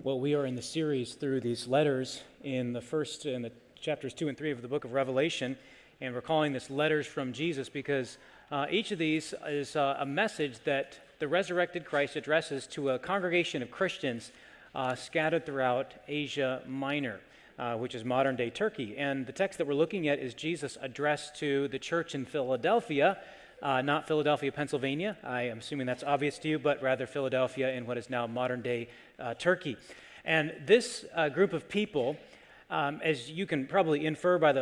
Well, we are in the series through these letters in the chapters 2 and 3 of the book of Revelation, and we're calling this letters from Jesus because each of these is a message that the resurrected Christ addresses to a congregation of Christians scattered throughout Asia Minor, which is modern-day Turkey. And the text that we're looking at is Jesus addressed to the church in Philadelphia, not Philadelphia, Pennsylvania. I am assuming that's obvious to you, but rather Philadelphia in what is now modern-day Turkey. And this group of people, as you can probably infer by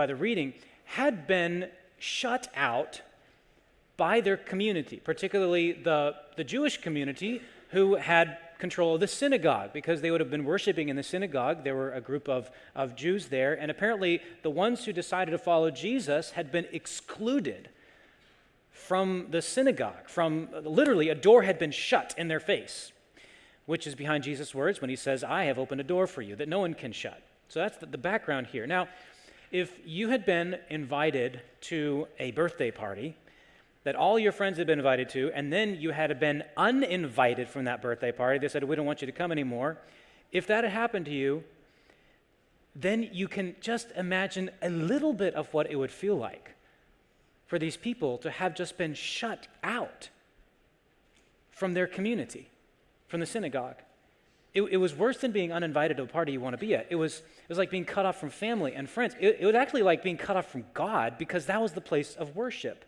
the reading, had been shut out by their community, particularly the Jewish community who had control of the synagogue, because they would have been worshiping in the synagogue. There were a group of Jews there, and apparently the ones who decided to follow Jesus had been excluded from the synagogue. From literally, a door had been shut in their face, which is behind Jesus' words when he says, "I have opened a door for you that no one can shut." So that's the background here. Now, if you had been invited to a birthday party that all your friends had been invited to, and then you had been uninvited from that birthday party, they said, "We don't want you to come anymore." If that had happened to you, then you can just imagine a little bit of what it would feel like for these people to have just been shut out from their community, from the synagogue. It was worse than being uninvited to a party you want to be at. It was like being cut off from family and friends. It was actually like being cut off from God, because that was the place of worship.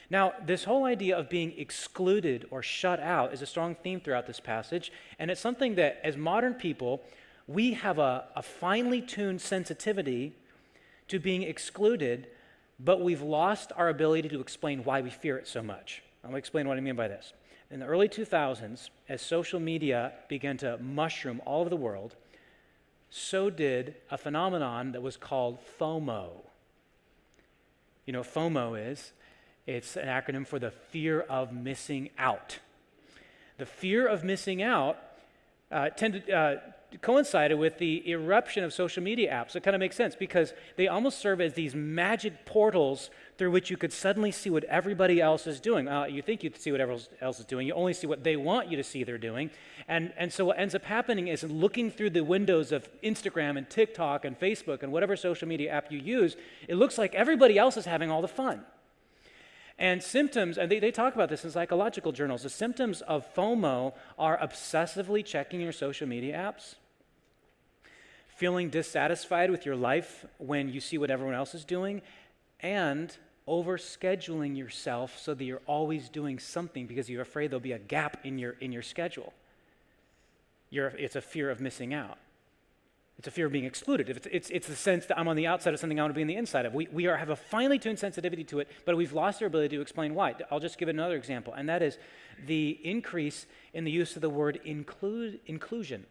Now, this whole idea of being excluded or shut out is a strong theme throughout this passage, and it's something that, as modern people, we have a finely tuned sensitivity to being excluded, but we've lost our ability to explain why we fear it so much. I'm going to explain what I mean by this. In the early 2000s, as social media began to mushroom all over the world, so did a phenomenon that was called FOMO. You know what FOMO is? It's an acronym for the fear of missing out. The fear of missing out coincided with the eruption of social media apps. It kind of makes sense because they almost serve as these magic portals through which you could suddenly see what everybody else is doing. You think you see what everyone else is doing. You only see what they want you to see they're doing. And so what ends up happening is looking through the windows of Instagram and TikTok and Facebook and whatever social media app you use, it looks like everybody else is having all the fun. And symptoms, and they talk about this in psychological journals, the symptoms of FOMO are obsessively checking your social media apps, feeling dissatisfied with your life when you see what everyone else is doing, and overscheduling yourself so that you're always doing something because you're afraid there'll be a gap in your schedule. It's a fear of missing out. It's a fear of being excluded. It's the sense that I'm on the outside of something I want to be on the inside of. We have a finely tuned sensitivity to it, but we've lost our ability to explain why. I'll just give another example, and that is the increase in the use of the word inclusion.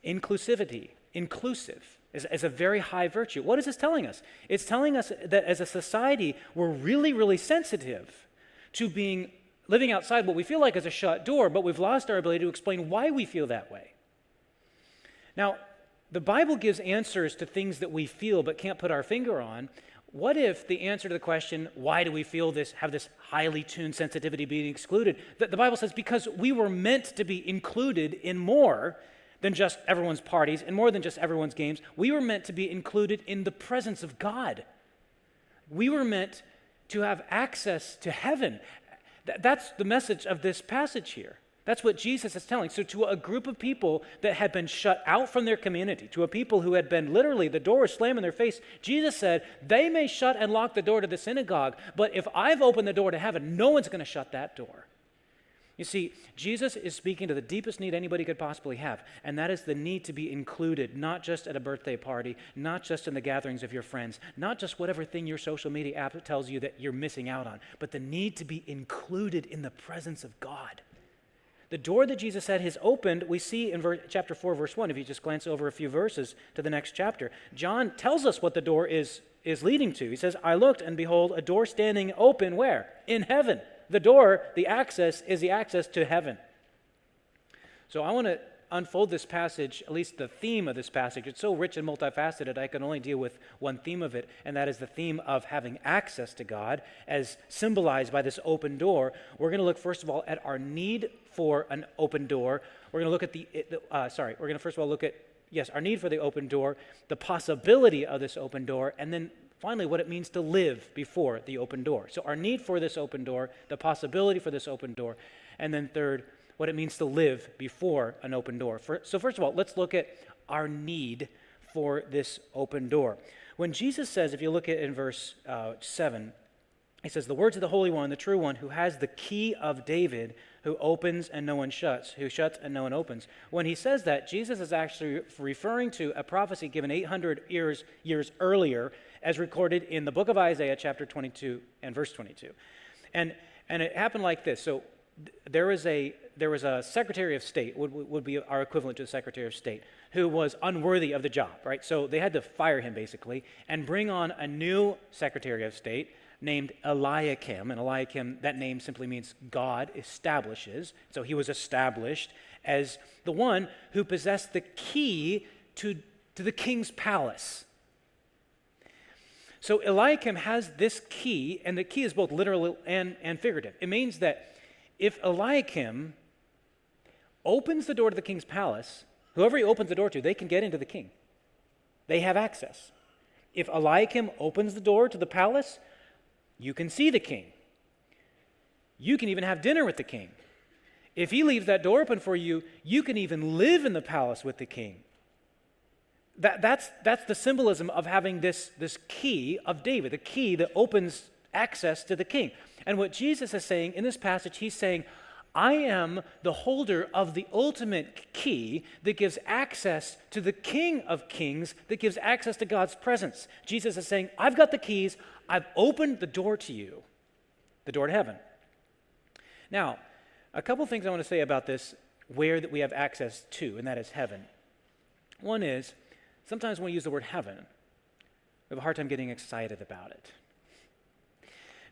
Inclusivity, inclusive, is a very high virtue. What is this telling us? It's telling us that as a society, we're really, really sensitive to living outside what we feel like is a shut door, but we've lost our ability to explain why we feel that way. Now, the Bible gives answers to things that we feel but can't put our finger on. What if the answer to the question, why do we feel this, have this highly tuned sensitivity being excluded? The Bible says because we were meant to be included in more than just everyone's parties and more than just everyone's games. We were meant to be included in the presence of God. We were meant to have access to heaven. That's the message of this passage here. That's what Jesus is telling. So to a group of people that had been shut out from their community, to a people who had been literally, the door was slammed in their face, Jesus said, they may shut and lock the door to the synagogue, but if I've opened the door to heaven, no one's going to shut that door. You see, Jesus is speaking to the deepest need anybody could possibly have, and that is the need to be included, not just at a birthday party, not just in the gatherings of your friends, not just whatever thing your social media app tells you that you're missing out on, but the need to be included in the presence of God. The door that Jesus said is opened, we see in chapter 4, verse 1. If you just glance over a few verses to the next chapter, John tells us what the door is leading to. He says, "I looked, and behold, a door standing open," where? In heaven. The door, the access, is the access to heaven. So I want to unfold this passage, at least the theme of this passage. It's so rich and multifaceted, I can only deal with one theme of it, and that is the theme of having access to God, as symbolized by this open door. We're going to look, first of all, at our need for an open door. We're going to look at we're going to first of all look at, our need for the open door, the possibility of this open door, and then finally, what it means to live before the open door. So our need for this open door, the possibility for this open door, and then third, what it means to live before an open door. So first of all, let's look at our need for this open door. When Jesus says, if you look at in verse 7, he says, the words of the Holy One, the true One, who has the key of David, who opens and no one shuts, who shuts and no one opens. When he says that, Jesus is actually referring to a prophecy given 800 years earlier, as recorded in the book of Isaiah, chapter 22 and verse 22. And it happened like this. So there was a Secretary of State, would be our equivalent to the Secretary of State, who was unworthy of the job, right? So they had to fire him, basically, and bring on a new Secretary of State named Eliakim. And Eliakim, that name simply means God establishes. So he was established as the one who possessed the key to the king's palace. So Eliakim has this key, and the key is both literal and figurative. It means that if Eliakim opens the door to the king's palace, whoever he opens the door to, they can get into the king. They have access. If Eliakim opens the door to the palace, you can see the king. You can even have dinner with the king. If he leaves that door open for you, you can even live in the palace with the king. That's the symbolism of having this key of David, the key that opens access to the king. And what Jesus is saying in this passage, he's saying, I am the holder of the ultimate key that gives access to the King of Kings, that gives access to God's presence. Jesus is saying, I've got the keys, I've opened the door to you, the door to heaven. Now, a couple things I want to say about this, where that we have access to, and that is heaven. One is, sometimes when we use the word heaven, we have a hard time getting excited about it.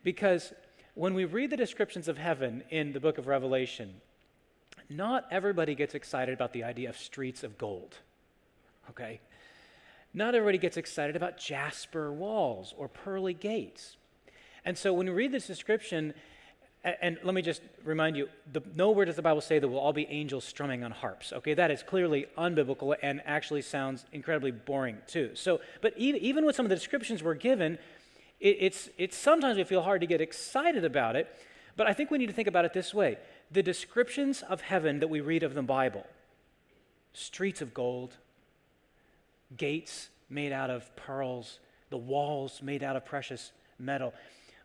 Because when we read the descriptions of heaven in the book of Revelation, not everybody gets excited about the idea of streets of gold, okay? Not everybody gets excited about jasper walls or pearly gates. And so when we read this description, and let me just remind you, nowhere does the Bible say that we'll all be angels strumming on harps, okay? That is clearly unbiblical and actually sounds incredibly boring too. So, but even with some of the descriptions we're given, it's sometimes we feel hard to get excited about it, but I think we need to think about it this way. The descriptions of heaven that we read of the Bible, streets of gold, gates made out of pearls, the walls made out of precious metal.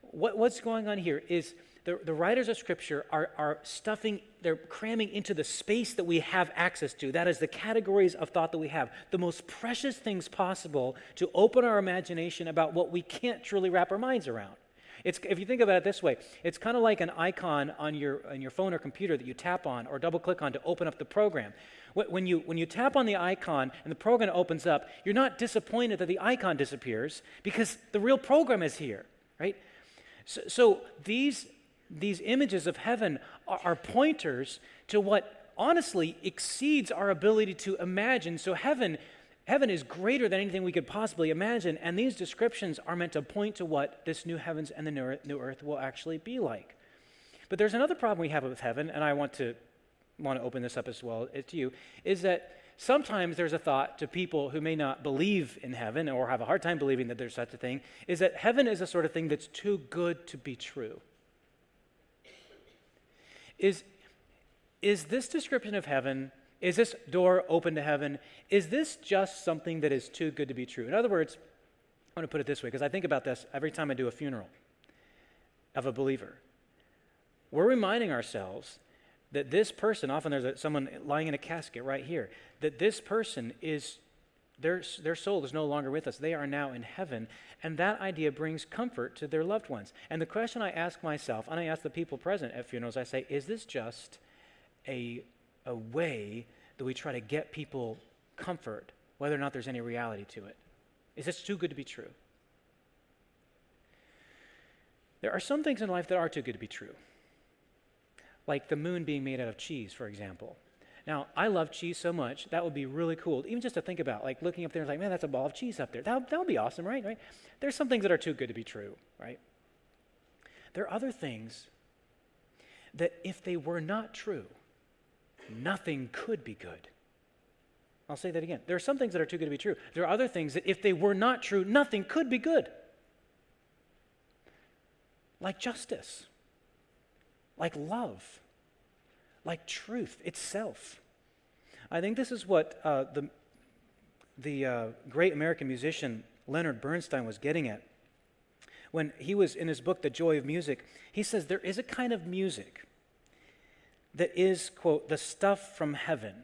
What's going on here is the writers of Scripture are stuffing, they're cramming into the space that we have access to. That is the categories of thought that we have. The most precious things possible to open our imagination about what we can't truly wrap our minds around. If you think about it this way, it's kind of like an icon on your phone or computer that you tap on or double click on to open up the program. When you tap on the icon and the program opens up, you're not disappointed that the icon disappears because the real program is here, right? So these images of heaven are pointers to what honestly exceeds our ability to imagine. So heaven is greater than anything we could possibly imagine, and these descriptions are meant to point to what this new heavens and the new earth will actually be like. But there's another problem we have with heaven, and I want to open this up as well to you, is that sometimes there's a thought to people who may not believe in heaven or have a hard time believing that there's such a thing, is that heaven is a sort of thing that's too good to be true. Is this description of heaven, is this door open to heaven, is this just something that is too good to be true? In other words, I want to put it this way, because I think about this every time I do a funeral of a believer. We're reminding ourselves that this person, often there's someone lying in a casket right here, that this person is, their soul is no longer with us. They are now in heaven, and that idea brings comfort to their loved ones. And the question I ask myself, and I ask the people present at funerals, I say, is this just a way that we try to get people comfort, whether or not there's any reality to it? Is this too good to be true? There are some things in life that are too good to be true, like the moon being made out of cheese, for example. Now, I love cheese so much, that would be really cool. Even just to think about, like looking up there and like, man, that's a ball of cheese up there. That would be awesome, right? There's some things that are too good to be true, right? There are other things that if they were not true, nothing could be good. I'll say that again. There are some things that are too good to be true. There are other things that if they were not true, nothing could be good. Like justice, like love, like truth itself. I think this is what the great American musician Leonard Bernstein was getting at. When he was in his book, The Joy of Music, he says there is a kind of music that is, quote, the stuff from heaven,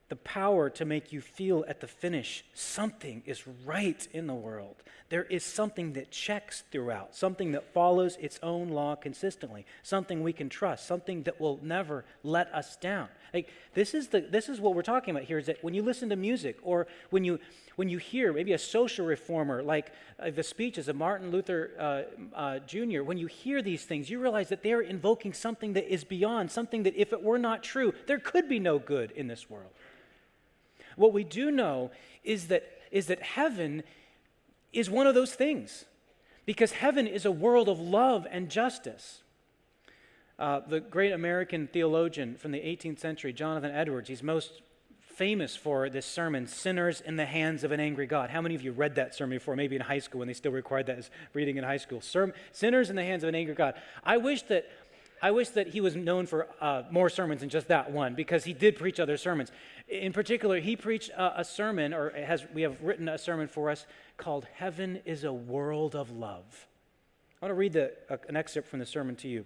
the power to make you feel at the finish something is right in the world. There is something that checks throughout, something that follows its own law consistently, something we can trust, something that will never let us down. Like this is what we're talking about here, is that when you listen to music or when you hear maybe a social reformer like the speeches of Martin Luther Jr., when you hear these things, you realize that they're invoking something that is beyond, something that if it were not true, there could be no good in this world. What we do know is that heaven is one of those things, because heaven is a world of love and justice. The great American theologian from the 18th century, Jonathan Edwards, he's most famous for this sermon, Sinners in the Hands of an Angry God. How many of you read that sermon before, maybe in high school when they still required that as reading in high school? Sinners in the Hands of an Angry God. I wish that he was known for more sermons than just that one, because he did preach other sermons. In particular, he preached a sermon, or we have written a sermon for us called Heaven is a World of Love. I want to read an excerpt from the sermon to you.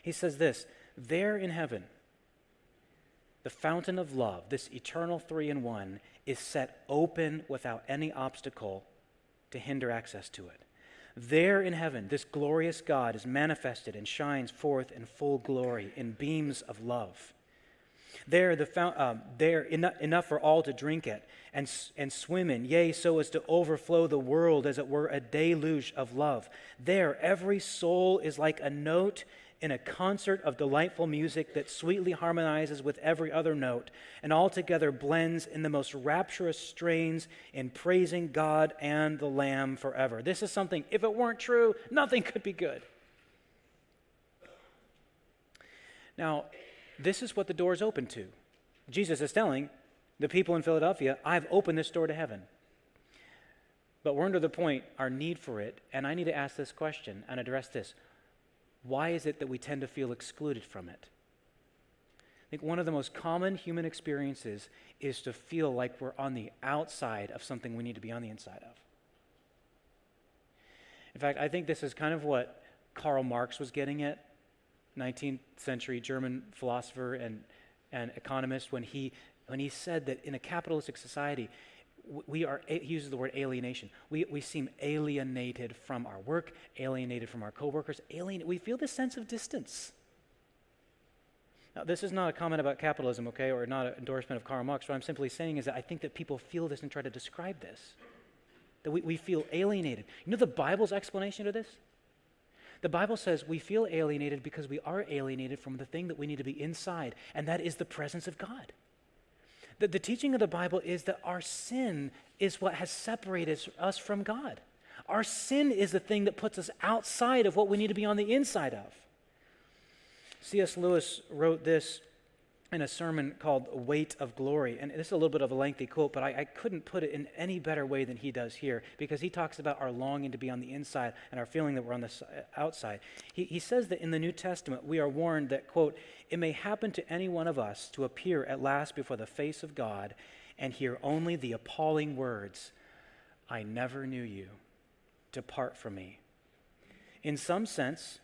He says this: there in heaven, the fountain of love, this eternal three-in-one, is set open without any obstacle to hinder access to it. There in heaven, this glorious God is manifested and shines forth in full glory in beams of love. There, enough for all to drink it and swim in, yea, so as to overflow the world as it were a deluge of love. There, every soul is like a note in a concert of delightful music that sweetly harmonizes with every other note and altogether blends in the most rapturous strains in praising God and the Lamb forever. This is something, if it weren't true, nothing could be good. Now, this is what the door is open to. Jesus is telling the people in Philadelphia, I've opened this door to heaven. But we're under the point, our need for it, and I need to ask this question and address this. Why is it that we tend to feel excluded from it? I think one of the most common human experiences is to feel like we're on the outside of something we need to be on the inside of. In fact, I think this is kind of what Karl Marx was getting at, 19th century German philosopher and economist, when he said that in a capitalistic society, he uses the word alienation. We seem alienated from our work, alienated from our coworkers, we feel this sense of distance. Now, this is not a comment about capitalism, okay, or not an endorsement of Karl Marx. What I'm simply saying is that I think that people feel this and try to describe this, that we feel alienated. You know the Bible's explanation of this? The Bible says we feel alienated because we are alienated from the thing that we need to be inside, and that is the presence of God. The teaching of the Bible is that our sin is what has separated us from God. Our sin is the thing that puts us outside of what we need to be on the inside of. C.S. Lewis wrote this in a sermon called Weight of Glory. And this is a little bit of a lengthy quote, but I couldn't put it in any better way than he does here, because he talks about our longing to be on the inside and our feeling that we're on the outside. He says that in the New Testament, we are warned that, quote, it may happen to any one of us to appear at last before the face of God and hear only the appalling words, I never knew you, depart from me. In some sense,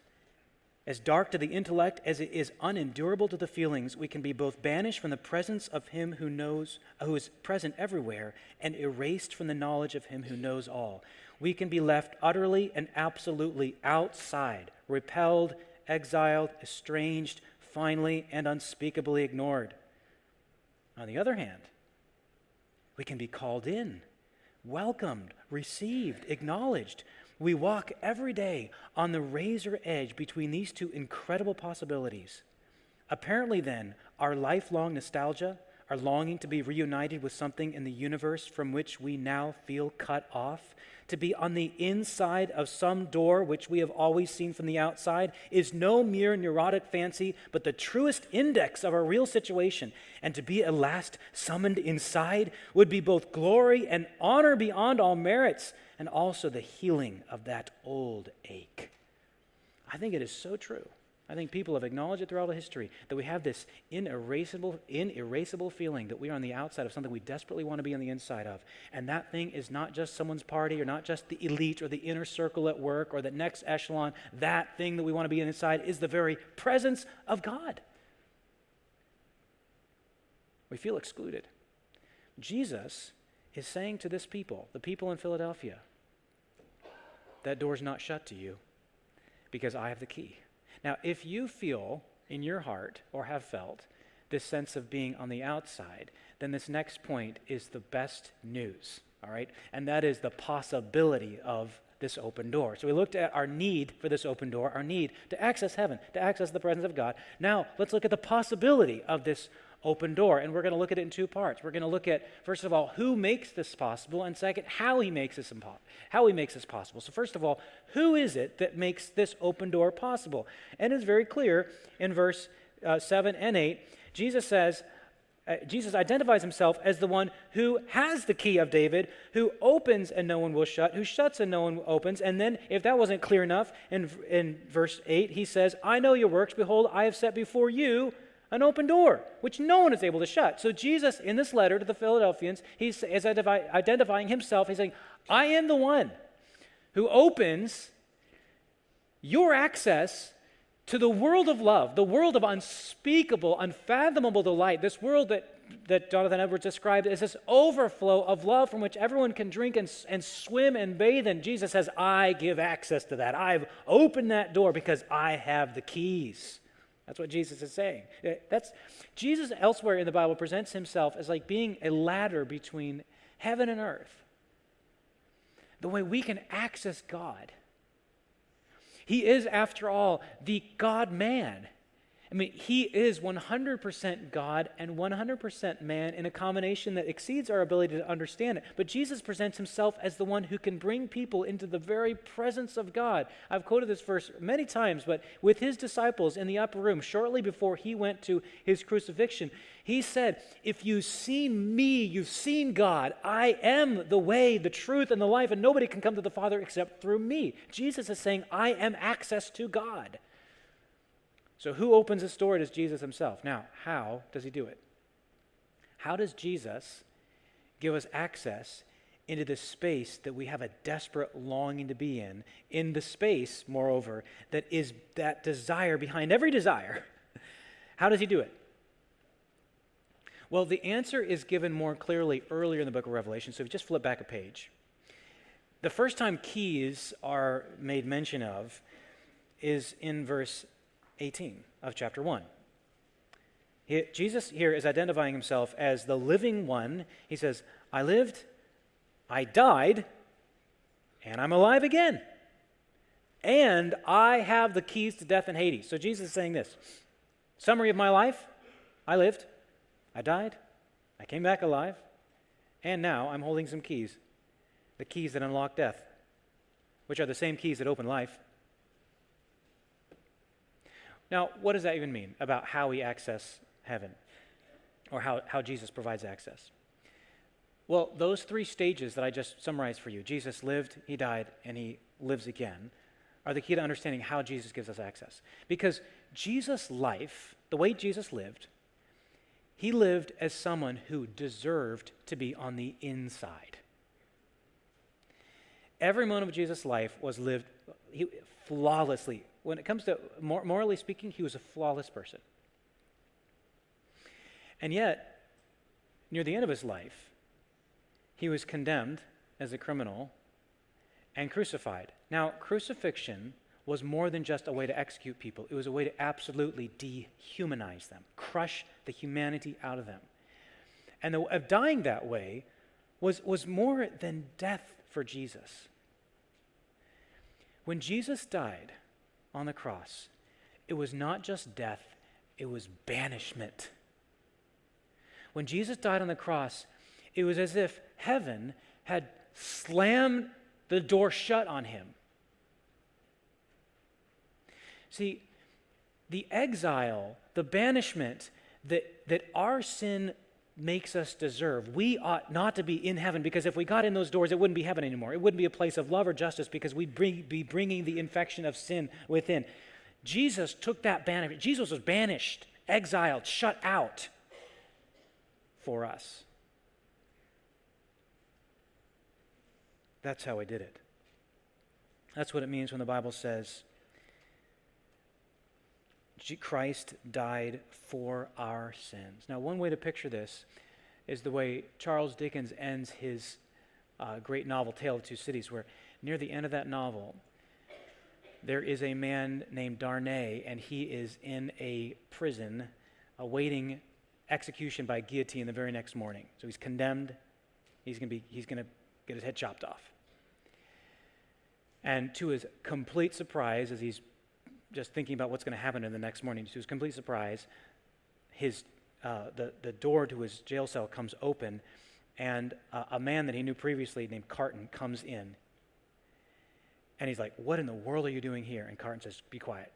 as dark to the intellect as it is unendurable to the feelings, we can be both banished from the presence of him who is present everywhere, and erased from the knowledge of him who knows all. We can be left utterly and absolutely outside, repelled, exiled, estranged, finally and unspeakably ignored. On the other hand, we can be called in, welcomed, received, acknowledged. We walk every day on the razor edge between these two incredible possibilities. Apparently then, our lifelong nostalgia, our longing to be reunited with something in the universe from which we now feel cut off, to be on the inside of some door which we have always seen from the outside, is no mere neurotic fancy, but the truest index of our real situation. And to be at last summoned inside would be both glory and honor beyond all merits, and also the healing of that old ache. I think it is so true. I think people have acknowledged it throughout history that we have this inerasable feeling that we are on the outside of something we desperately want to be on the inside of. And that thing is not just someone's party or not just the elite or the inner circle at work or the next echelon. That thing that we want to be inside is the very presence of God. We feel excluded. Jesus is saying to this people, the people in Philadelphia, that door's not shut to you because I have the key. Now, if you feel in your heart or have felt this sense of being on the outside, then this next point is the best news, all right? And that is the possibility of this open door. So we looked at our need for this open door, our need to access heaven, to access the presence of God. Now, let's look at the possibility of this open door, and we're going to look at it in two parts. We're going to look at, first of all, who makes this possible, and second, how he makes this possible. So first of all, who is it that makes this open door possible? And it's very clear in verse 7 and 8. Jesus identifies himself as the one who has the key of David, who opens and no one will shut, who shuts and no one opens. And then, if that wasn't clear enough, in verse 8, he says, I know your works. Behold, I have set before you an open door, which no one is able to shut. So Jesus, in this letter to the Philadelphians, he's identifying himself. He's saying, I am the one who opens your access to the world of love, the world of unspeakable, unfathomable delight, this world that Jonathan Edwards described as this overflow of love from which everyone can drink and swim and bathe in. Jesus says, I give access to that. I've opened that door because I have the keys. That's what Jesus is saying. Jesus elsewhere in the Bible presents himself as like being a ladder between heaven and earth. The way we can access God. He is, after all, the God-man. I mean, he is 100% God and 100% man in a combination that exceeds our ability to understand it. But Jesus presents himself as the one who can bring people into the very presence of God. I've quoted this verse many times, but with his disciples in the upper room, shortly before he went to his crucifixion, he said, if you've seen me, you've seen God. I am the way, the truth, and the life, and nobody can come to the Father except through me. Jesus is saying, I am access to God. So who opens this door? It is Jesus himself. Now, how does he do it? How does Jesus give us access into the space that we have a desperate longing to be in the space, moreover, that is that desire behind every desire? How does he do it? Well, the answer is given more clearly earlier in the book of Revelation. So if you just flip back a page. The first time keys are made mention of is in verse 18 of chapter 1. Jesus here is identifying himself as the living one. He says, I lived, I died, and I'm alive again. And I have the keys to death and Hades. So Jesus is saying this. Summary of my life, I lived, I died, I came back alive, and now I'm holding some keys. The keys that unlock death, which are the same keys that open life. Now, what does that even mean about how we access heaven, or how Jesus provides access? Well, those three stages that I just summarized for you, Jesus lived, he died, and he lives again, are the key to understanding how Jesus gives us access. Because Jesus' life, the way Jesus lived, he lived as someone who deserved to be on the inside. Every moment of Jesus' life was lived flawlessly. When it comes to morally speaking, he was a flawless person. And yet, near the end of his life, he was condemned as a criminal and crucified. Now, crucifixion was more than just a way to execute people. It was a way to absolutely dehumanize them, crush the humanity out of them. And dying that way was more than death for Jesus. When Jesus died on the cross, it was not just death, it was banishment When Jesus died on the cross, it was as if heaven had slammed the door shut on him. See, the exile, the banishment that our sin makes us deserve, we ought not to be in heaven, because if we got in those doors, it wouldn't be heaven anymore. It wouldn't be a place of love or justice, because we'd be bringing the infection of sin within. Jesus took that banishment. Jesus was banished, exiled, shut out for us. That's how he did it. That's what it means when the Bible says Christ died for our sins. Now, one way to picture this is the way Charles Dickens ends his great novel, Tale of Two Cities, where near the end of that novel, there is a man named Darnay, and he is in a prison awaiting execution by guillotine the very next morning. So he's condemned. He's going to get his head chopped off. And to his complete surprise, as he's just thinking about what's going to happen in the next morning, to his complete surprise, the door to his jail cell comes open, and a man that he knew previously named Carton comes in. And he's like, "What in the world are you doing here?" And Carton says, "Be quiet.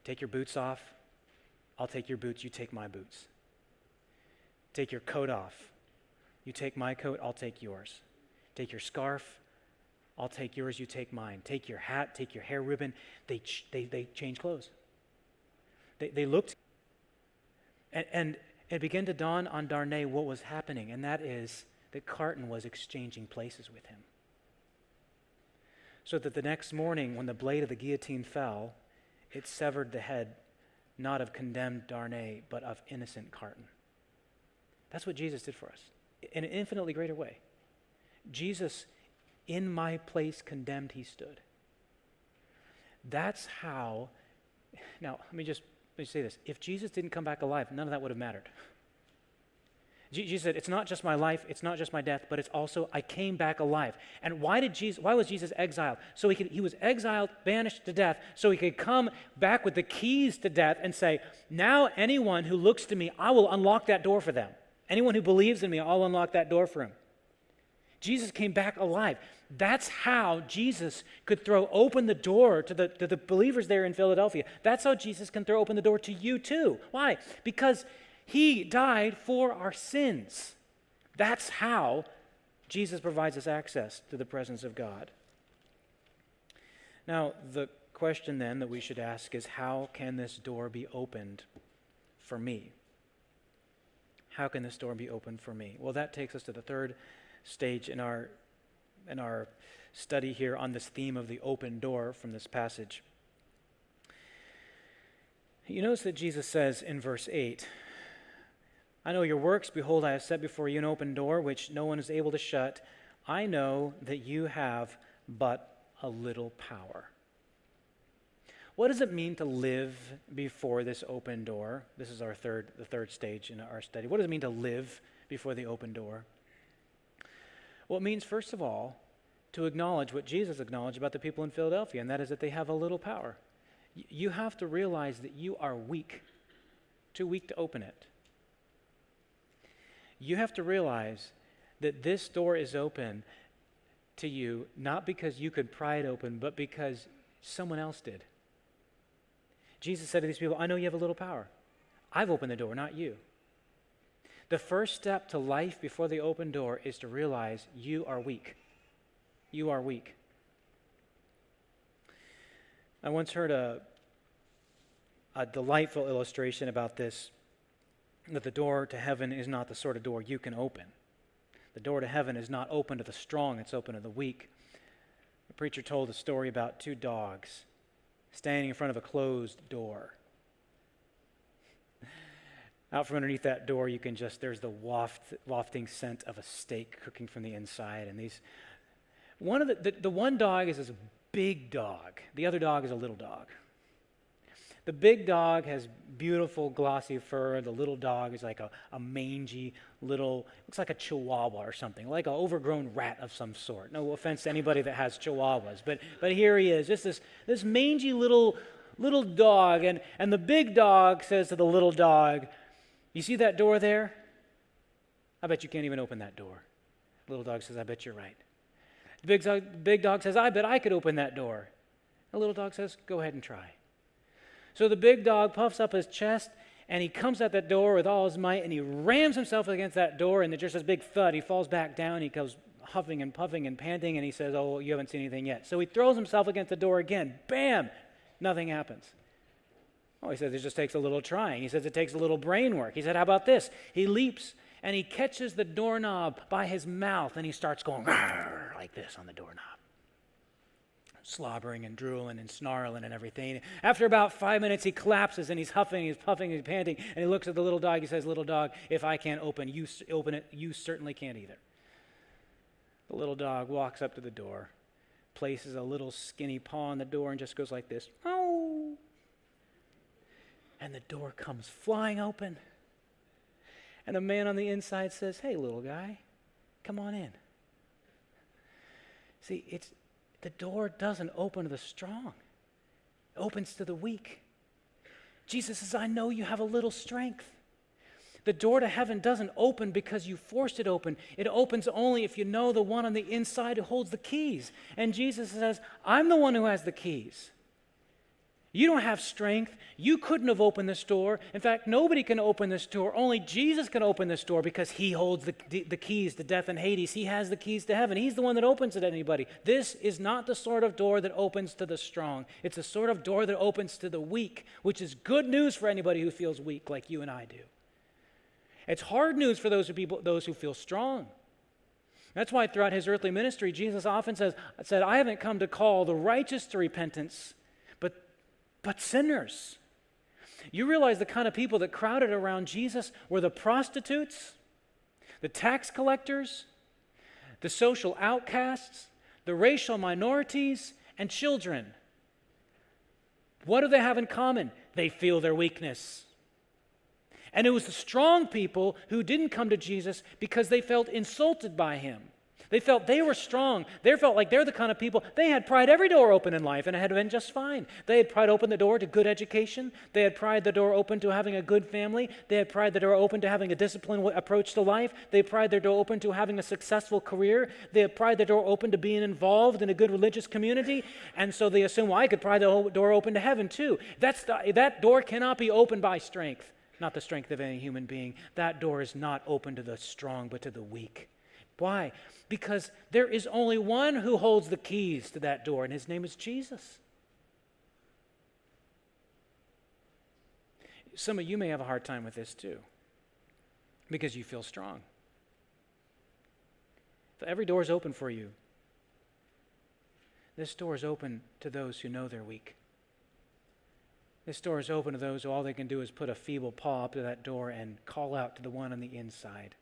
Take your boots off. I'll take your boots. You take my boots. Take your coat off. You take my coat. I'll take yours. Take your scarf. I'll take yours. You take mine. Take your hat. Take your hair ribbon." They change clothes. They looked, and it began to dawn on Darnay what was happening, and that is that Carton was exchanging places with him. So that the next morning, when the blade of the guillotine fell, it severed the head not of condemned Darnay, but of innocent Carton. That's what Jesus did for us in an infinitely greater way. Jesus, in my place condemned, he stood. That's how, now let me say this. If Jesus didn't come back alive, none of that would have mattered. Jesus said, it's not just my life, it's not just my death, but it's also I came back alive. And why was Jesus exiled? So he was exiled, banished to death, so he could come back with the keys to death and say, now anyone who looks to me, I will unlock that door for them. Anyone who believes in me, I'll unlock that door for him. Jesus came back alive. That's how Jesus could throw open the door to the believers there in Philadelphia. That's how Jesus can throw open the door to you too. Why? Because he died for our sins. That's how Jesus provides us access to the presence of God. Now, the question then that we should ask is, how can this door be opened for me? How can this door be opened for me? Well, that takes us to the third stage in our study here on this theme of the open door from this passage. You notice that Jesus says in verse 8, I know your works. Behold, I have set before you an open door, which no one is able to shut. I know that you have but a little power. What does it mean to live before this open door? This is the third stage in our study. What does it mean to live before the open door? Well, it means, first of all, to acknowledge what Jesus acknowledged about the people in Philadelphia, and that is that they have a little power. You have to realize that you are weak, too weak to open it. You have to realize that this door is open to you not because you could pry it open, but because someone else did. Jesus said to these people, I know you have a little power. I've opened the door, not you. The first step to life before the open door is to realize you are weak. You are weak. I once heard a delightful illustration about this, that the door to heaven is not the sort of door you can open. The door to heaven is not open to the strong, it's open to the weak. The preacher told a story about two dogs standing in front of a closed door. Out from underneath that door, there's the wafting scent of a steak cooking from the inside. And the one dog is a big dog. The other dog is a little dog. The big dog has beautiful glossy fur. The little dog is like a mangy little, looks like a chihuahua or something, like an overgrown rat of some sort. No offense to anybody that has chihuahuas, but here he is, just this mangy little dog. And the big dog says to the little dog, you see that door there? I bet you can't even open that door. The little dog says, I bet you're right. The big dog says, I bet I could open that door. The little dog says, go ahead and try. So the big dog puffs up his chest, and he comes at that door with all his might, and he rams himself against that door, and there's just this big thud. He falls back down. He goes huffing and puffing and panting, and he says, oh, you haven't seen anything yet. So he throws himself against the door again. Bam! Nothing happens. Oh, he says, it just takes a little trying. He says, it takes a little brain work. He said, how about this? He leaps, and he catches the doorknob by his mouth, and he starts going like this on the doorknob. Slobbering and drooling and snarling and everything. After about 5 minutes, he collapses, and he's huffing, he's puffing, he's panting, and he looks at the little dog. He says, little dog, if I can't open it, you certainly can't either. The little dog walks up to the door, places a little skinny paw on the door, and just goes like this. Oh! And the door comes flying open. And the man on the inside says, hey, little guy, come on in. See, the door doesn't open to the strong. It opens to the weak. Jesus says, I know you have a little strength. The door to heaven doesn't open because you forced it open. It opens only if you know the one on the inside who holds the keys. And Jesus says, I'm the one who has the keys. You don't have strength. You couldn't have opened this door. In fact, nobody can open this door. Only Jesus can open this door because he holds the keys to death and Hades. He has the keys to heaven. He's the one that opens it to anybody. This is not the sort of door that opens to the strong. It's a sort of door that opens to the weak, which is good news for anybody who feels weak like you and I do. It's hard news for those who feel strong. That's why throughout his earthly ministry, Jesus often said, I haven't come to call the righteous to repentance, but sinners. You realize the kind of people that crowded around Jesus were the prostitutes, the tax collectors, the social outcasts, the racial minorities, and children. What do they have in common? They feel their weakness. And it was the strong people who didn't come to Jesus because they felt insulted by him. They felt they were strong. They felt like they're the kind of people, they had pried every door open in life and it had been just fine. They had pried open the door to good education. They had pried the door open to having a good family. They had pried the door open to having a disciplined approach to life. They pried their door open to having a successful career. They had pried the door open to being involved in a good religious community. And so they assume, well, I could pry the door open to heaven too. That door cannot be opened by strength, not the strength of any human being. That door is not open to the strong, but to the weak. Why? Because there is only one who holds the keys to that door, and his name is Jesus. Some of you may have a hard time with this too, because you feel strong. But every door is open for you. This door is open to those who know they're weak. This door is open to those who all they can do is put a feeble paw up to that door and call out to the one on the inside.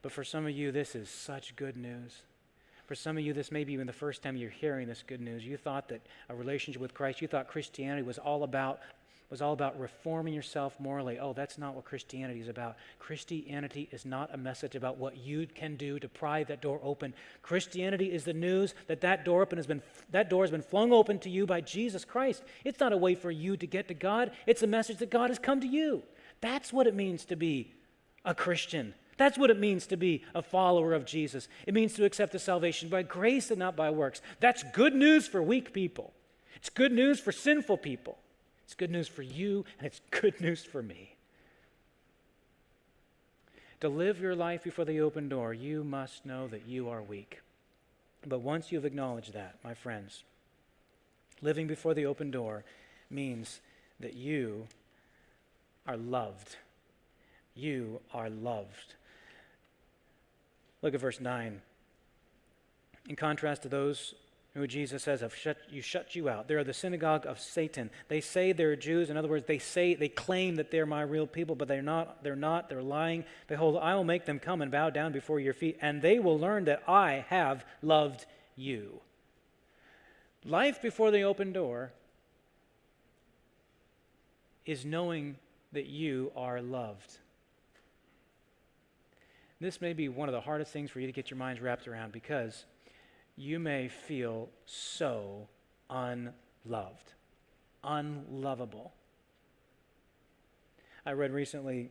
But for some of you, this is such good news. For some of you, this may be even the first time you're hearing this good news. You thought that a relationship with Christ, you thought Christianity was all about reforming yourself morally. Oh, that's not what Christianity is about. Christianity is not a message about what you can do to pry that door open. Christianity is the news that door has been flung open to you by Jesus Christ. It's not a way for you to get to God. It's a message that God has come to you. That's what it means to be a Christian. That's what it means to be a follower of Jesus. It means to accept the salvation by grace and not by works. That's good news for weak people. It's good news for sinful people. It's good news for you, and it's good news for me. To live your life before the open door, you must know that you are weak. But once you've acknowledged that, my friends, living before the open door means that you are loved. You are loved. Look at verse 9. In contrast to those who Jesus says have shut you out, they are the synagogue of Satan. They say they're Jews. In other words, they claim that they're my real people, but they're not. They're lying. Behold, I will make them come and bow down before your feet, and they will learn that I have loved you. Life before the open door is knowing that you are loved. This may be one of the hardest things for you to get your minds wrapped around because you may feel so unloved, unlovable. I read recently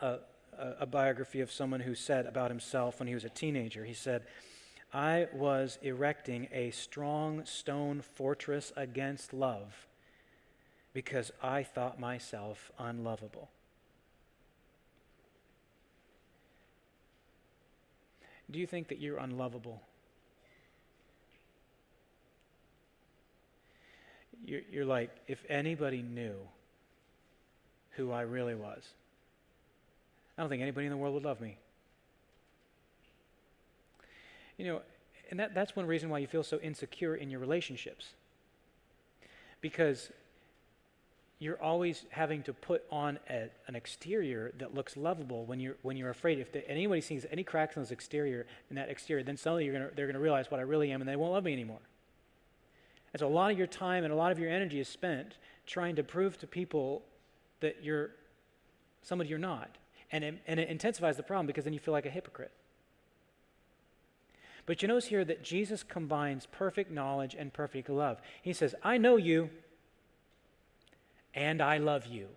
a a biography of someone who said about himself when he was a teenager. He said, "I was erecting a strong stone fortress against love because I thought myself unlovable." Do you think that you're unlovable? You're like, if anybody knew who I really was, I don't think anybody in the world would love me. And that's one reason why you feel so insecure in your relationships. Because you're always having to put on an exterior that looks lovable when you're afraid. If anybody sees any cracks in that exterior, then suddenly they're gonna realize what I really am, and they won't love me anymore. And so a lot of your time and a lot of your energy is spent trying to prove to people that you're somebody you're not. And it intensifies the problem because then you feel like a hypocrite. But you notice here that Jesus combines perfect knowledge and perfect love. He says, I know you, and I love you.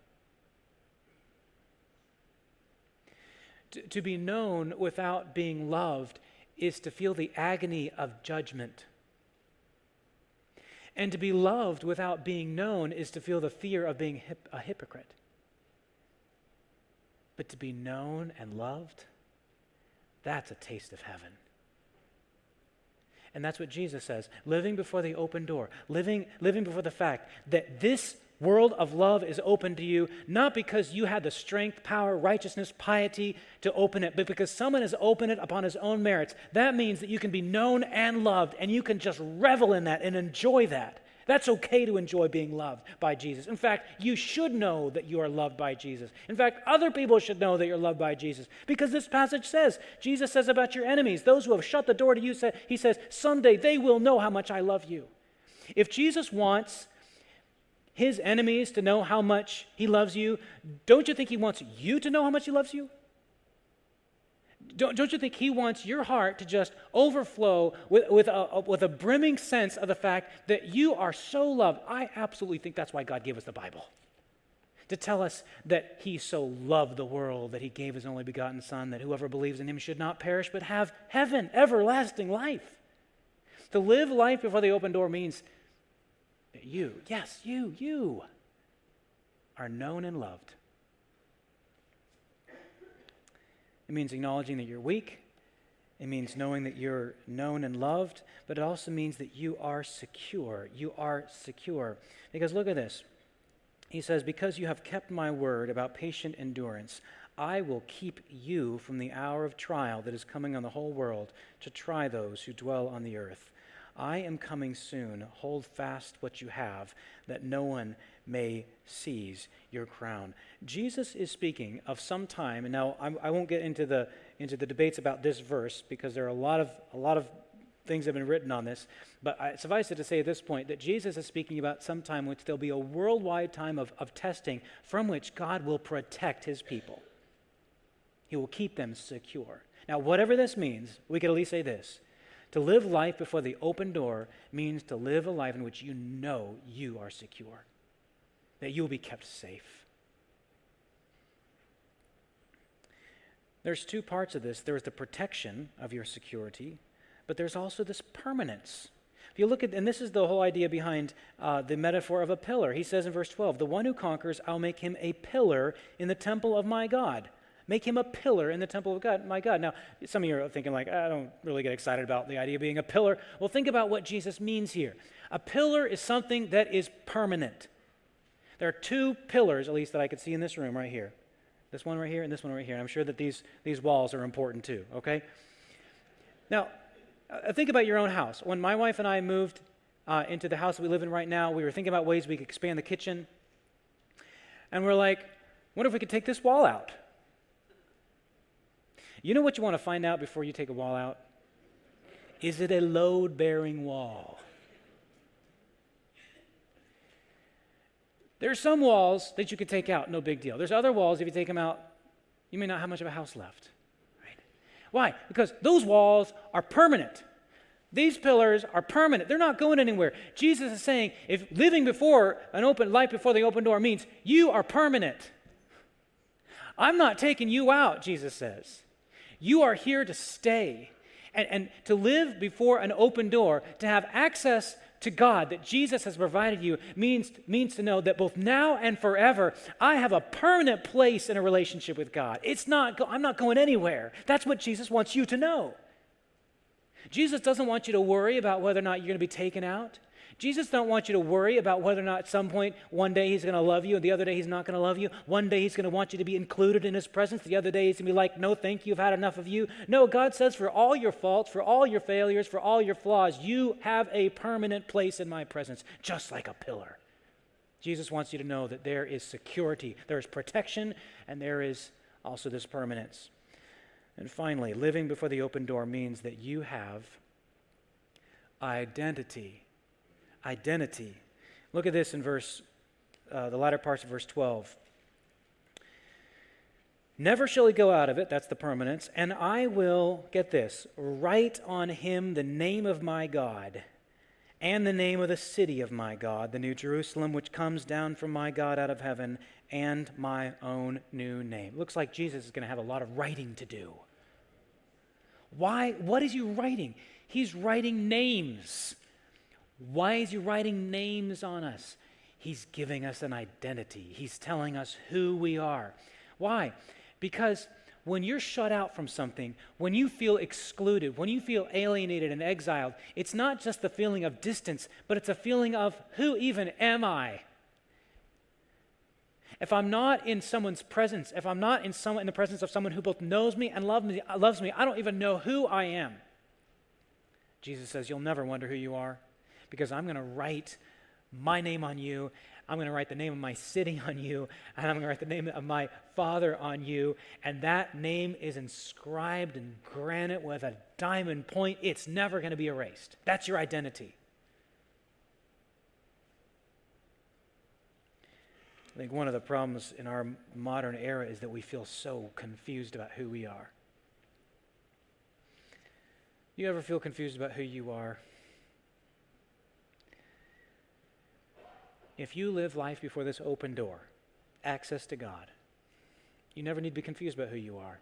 To be known without being loved is to feel the agony of judgment. And to be loved without being known is to feel the fear of being a hypocrite. But to be known and loved, that's a taste of heaven. And that's what Jesus says, living before the open door, living before the fact that this world of love is open to you, not because you had the strength, power, righteousness, piety to open it, but because someone has opened it upon his own merits. That means that you can be known and loved, and you can just revel in that and enjoy that. That's okay to enjoy being loved by Jesus. In fact, you should know that you are loved by Jesus. In fact, other people should know that you're loved by Jesus, because this passage says, Jesus says about your enemies, those who have shut the door to you, he says, someday they will know how much I love you. If Jesus wants his enemies to know how much he loves you, don't you think he wants you to know how much he loves you? Don't you think he wants your heart to just overflow with a brimming sense of the fact that you are so loved? I absolutely think that's why God gave us the Bible, to tell us that he so loved the world that he gave his only begotten Son, that whoever believes in him should not perish but have heaven, everlasting life. To live life before the open door means that you are known and loved. It means acknowledging that you're weak. It means knowing that you're known and loved, but it also means that you are secure. You are secure. Because look at this. He says, because you have kept my word about patient endurance, I will keep you from the hour of trial that is coming on the whole world to try those who dwell on the earth. I am coming soon. Hold fast what you have, that no one may seize your crown. Jesus is speaking of some time, and now I won't get into the debates about this verse because there are a lot of things that have been written on this, but suffice it to say at this point that Jesus is speaking about some time which there'll be a worldwide time of testing from which God will protect his people. He will keep them secure. Now, whatever this means, we could at least say this. To live life before the open door means to live a life in which you know you are secure, that you will be kept safe. There's two parts of this. There's the protection of your security, but there's also this permanence. If you look at, and this is the whole idea behind the metaphor of a pillar. He says in verse 12, the one who conquers, I'll make him a pillar in the temple of my God. Make him a pillar in the temple of God, my God. Now, some of you are thinking like, I don't really get excited about the idea of being a pillar. Well, think about what Jesus means here. A pillar is something that is permanent. There are two pillars, at least that I could see in this room right here. This one right here and this one right here. I'm sure that these walls are important too, okay? Now, think about your own house. When my wife and I moved into the house that we live in right now, we were thinking about ways we could expand the kitchen. And we're like, what if we could take this wall out? You know what you want to find out before you take a wall out? Is it a load-bearing wall? There are some walls that you could take out, no big deal. There's other walls, if you take them out, you may not have much of a house left. Right? Why? Because those walls are permanent. These pillars are permanent. They're not going anywhere. Jesus is saying, if living before an open life before the open door means you are permanent. I'm not taking you out, Jesus says. You are here to stay. And to live before an open door, to have access to God that Jesus has provided you means to know that both now and forever, I have a permanent place in a relationship with God. I'm not going anywhere. That's what Jesus wants you to know. Jesus doesn't want you to worry about whether or not you're going to be taken out. Jesus don't want you to worry about whether or not at some point one day he's going to love you and the other day he's not going to love you. One day he's going to want you to be included in his presence. The other day he's going to be like, no, thank you, I've had enough of you. No, God says for all your faults, for all your failures, for all your flaws, you have a permanent place in my presence, just like a pillar. Jesus wants you to know that there is security, there is protection, and there is also this permanence. And finally, living before the open door means that you have identity. Identity. Look at this in the latter parts of verse 12. Never shall he go out of it, that's the permanence, and I will, get this, write on him the name of my God and the name of the city of my God, the New Jerusalem, which comes down from my God out of heaven, and my own new name. Looks like Jesus is going to have a lot of writing to do. Why? What is he writing? He's writing names. Why is he writing names on us? He's giving us an identity. He's telling us who we are. Why? Because when you're shut out from something, when you feel excluded, when you feel alienated and exiled, it's not just the feeling of distance, but it's a feeling of who even am I? If I'm not in someone's presence, if I'm not in the presence of someone who both knows me and loves me, I don't even know who I am. Jesus says, you'll never wonder who you are, because I'm going to write my name on you. I'm going to write the name of my city on you, and I'm going to write the name of my Father on you, and that name is inscribed in granite with a diamond point. It's never going to be erased. That's your identity. I think one of the problems in our modern era is that we feel so confused about who we are. You ever feel confused about who you are? If you live life before this open door, access to God, you never need to be confused about who you are.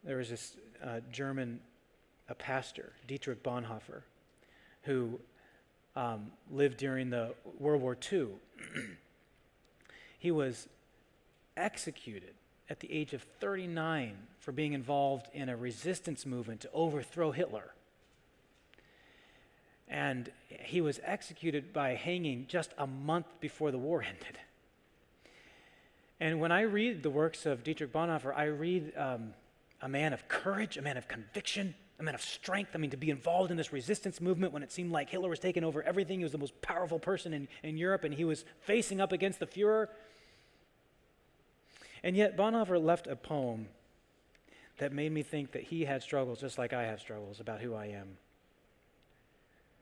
There was this German pastor, Dietrich Bonhoeffer, who lived during the World War II. He was executed at the age of 39 for being involved in a resistance movement to overthrow Hitler. And he was executed by hanging just a month before the war ended. And when I read the works of Dietrich Bonhoeffer, I read a man of courage, a man of conviction, a man of strength. I mean, to be involved in this resistance movement when it seemed like Hitler was taking over everything. He was the most powerful person in Europe, and he was facing up against the Fuhrer. And yet Bonhoeffer left a poem that made me think that he had struggles just like I have struggles about who I am.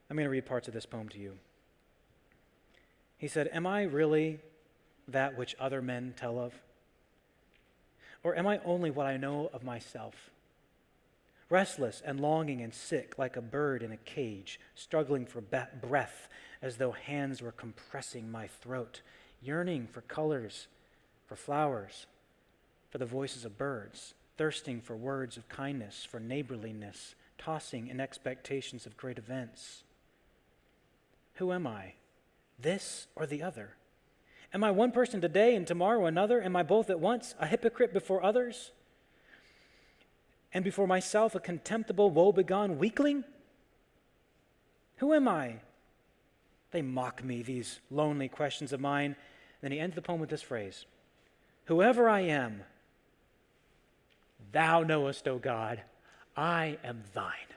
I'm going to read parts of this poem to you. He said, "Am I really that which other men tell of? Or am I only what I know of myself? Restless and longing and sick, like a bird in a cage, struggling for breath as though hands were compressing my throat, yearning for colors, for flowers, for the voices of birds, thirsting for words of kindness, for neighborliness, tossing in expectations of great events. Who am I? This or the other? Am I one person today and tomorrow another? Am I both at once, a hypocrite before others, and before myself a contemptible, woe-begone weakling? Who am I?" They mock me, these lonely questions of mine. Then he ends the poem with this phrase, "Whoever I am, thou knowest, O God, I am thine."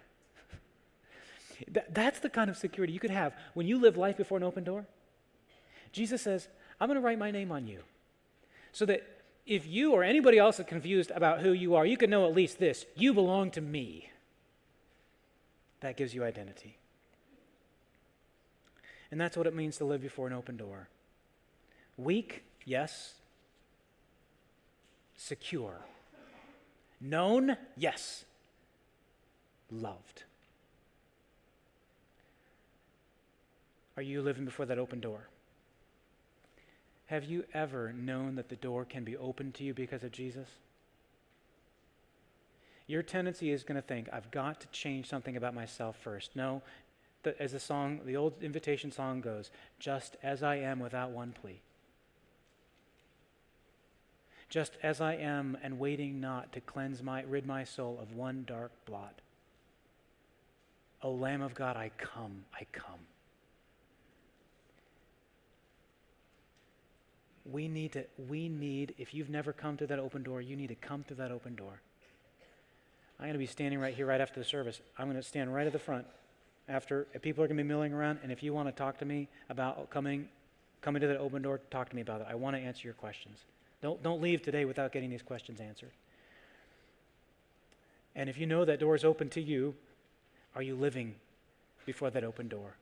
That's the kind of security you could have when you live life before an open door. Jesus says, I'm going to write my name on you, so that if you or anybody else is confused about who you are, you can know at least this: you belong to me. That gives you identity. And that's what it means to live before an open door. Weak, yes. Secure. Known, yes. Loved. Are you living before that open door? Have you ever known that the door can be opened to you because of Jesus? Your tendency is going to think, I've got to change something about myself first. No, as the old invitation song goes, just as I am without one plea. Just as I am and waiting not to rid my soul of one dark blot. O Lamb of God, I come, I come. We need, if you've never come to that open door, you need to come to that open door. I'm going to be standing right here right after the service. I'm going to stand right at the front after people are going to be milling around, and if you want to talk to me about coming to that open door, talk to me about it. I want to answer your questions. Don't leave today without getting these questions answered. And if you know that door is open to you, are you living before that open door?